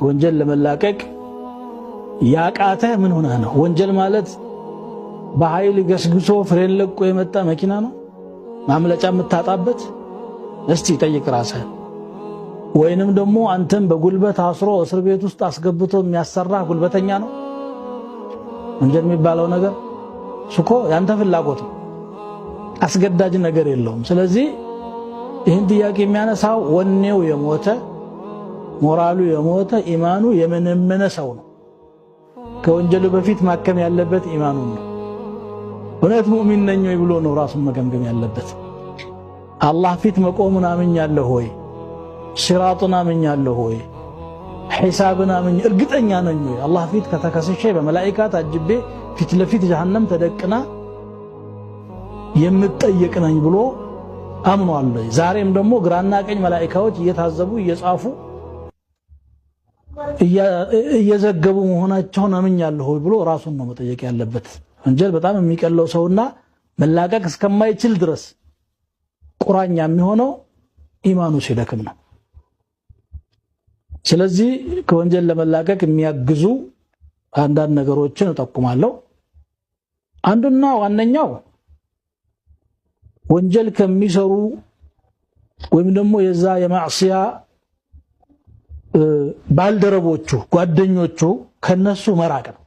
ወንጀል ለመላቀቅ ያቃተ ምን ሆነ ነው? ወንጀል ማለት በኃይል ገስግሶ ፍሬን ለቆ የመጣ መኪና ነው ማምለጫ የምታጣበት? እስቲ ጠይቅ ራስህ። ወይንም ደግሞ አንተም በጉልበት አስሮ እስር ቤት ውስጥ አስገብቶ የሚያሰራ ጉልበተኛ ነው ወንጀል የሚባለው ነገር? እኮ ያንተ ፍላጎት ነው፣ አስገዳጅ ነገር የለውም። ስለዚህ ይህን ጥያቄ የሚያነሳው ወኔው የሞተ ሞራሉ የሞተ ኢማኑ የመነመነ ሰው ነው። ከወንጀሉ በፊት ማከም ያለበት ኢማኑ ነው። እውነት ሙእሚን ነኝ ወይ ብሎ ነው ራሱን መገምገም ያለበት። አላህ ፊት መቆሙን አምኛለሁ ወይ? ሲራጡን አምኛለሁ ወይ? ሒሳብን አምኝ እርግጠኛ ነኝ ወይ? አላህ ፊት ከተከሰሸ በመላእክት ታጅቤ ፊት ለፊት ጀሃነም ተደቅና የምትጠየቅ ነኝ ብሎ አምኗል። ዛሬም ደግሞ ግራና ቀኝ መላእክቶች እየታዘቡ እየጻፉ እየዘገቡ መሆናቸውን አምኛለሁ ብሎ ራሱን ነው መጠየቅ ያለበት። ወንጀል በጣም የሚቀለው ሰውና መላቀቅ እስከማይችል ድረስ ቁራኛ የሚሆነው ኢማኑ ሲደክም ነው። ስለዚህ ከወንጀል ለመላቀቅ የሚያግዙ አንዳንድ ነገሮችን እጠቁማለሁ። አንዱና ዋነኛው ወንጀል ከሚሰሩ ወይም ደግሞ የዛ የማዕሲያ ባልደረቦቹ ጓደኞቹ ከነሱ መራቅ ነው።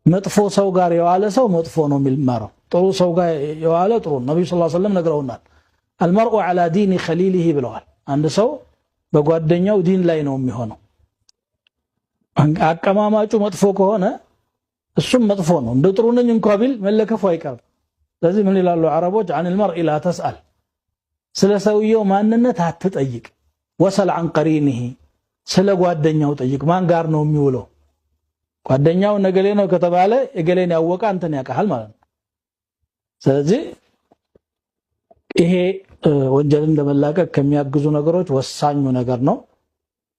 መጥፎ ሰው ጋር የዋለ ሰው መጥፎ ነው የሚማረው፣ ጥሩ ሰው ጋር የዋለ ጥሩ ነው። ነብዩ ሰለላሁ ዐለይሂ ወሰለም ነግረውናል። አልመርኡ ዐላ ዲኒ ኸሊሊሂ ብለዋል። አንድ ሰው በጓደኛው ዲን ላይ ነው የሚሆነው። አቀማማጩ መጥፎ ከሆነ እሱም መጥፎ ነው። እንደ ጥሩ ነኝ እንኳን ቢል መለከፉ አይቀርም። ስለዚህ ምን ይላሉ አረቦች? عن المرء لا تسأل፣ ስለ ሰውየው ማንነት አትጠይቅ። ወሰል عن قرينه፣ ስለ ጓደኛው ጠይቅ። ማን ጋር ነው የሚውለው? ጓደኛው ነገሌ ነው ከተባለ እገሌን ያወቀ አንተን ያውቃል ማለት ነው። ስለዚህ ይሄ ወንጀልን ለመላቀቅ ከሚያግዙ ነገሮች ወሳኙ ነገር ነው።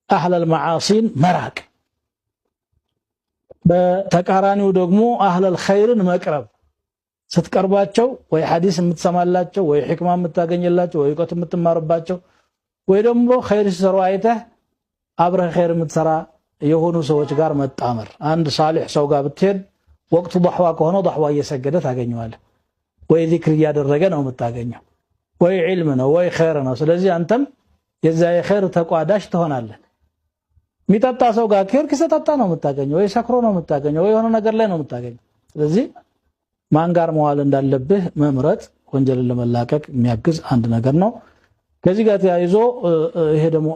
አህለል መዓሲን መራቅ፣ በተቃራኒው ደግሞ አህለል ኸይርን መቅረብ። ስትቀርባቸው ወይ ሐዲስ የምትሰማላቸው ወይ ሕክማ የምታገኝላቸው ወይ እውቀት የምትማርባቸው ወይ ደግሞ ኸይር ሲሰሩ አይተህ አብረህ ኸይር የምትሰራ የሆኑ ሰዎች ጋር መጣመር። አንድ ሳሊህ ሰው ጋር ብትሄድ ወቅቱ ضحዋ ከሆነ ضحዋ እየሰገደ ታገኘዋለህ፣ ወይ ዚክር እያደረገ ነው የምታገኘው፣ ወይ ዒልም ነው ወይ ኸይር ነው። ስለዚህ አንተም የዛ የኸይር ተቋዳሽ ትሆናለህ። የሚጠጣ ሰው ጋር ከሄድክ ሲጠጣ ነው የምታገኘው፣ ወይ ሰክሮ ነው የምታገኘው፣ ወይ የሆነ ነገር ላይ ነው የምታገኘው። ስለዚህ ማን ጋር መዋል እንዳለብህ መምረጥ ወንጀልን ለመላቀቅ የሚያግዝ አንድ ነገር ነው። ከዚህ ጋር ተያይዞ ይሄ ደግሞ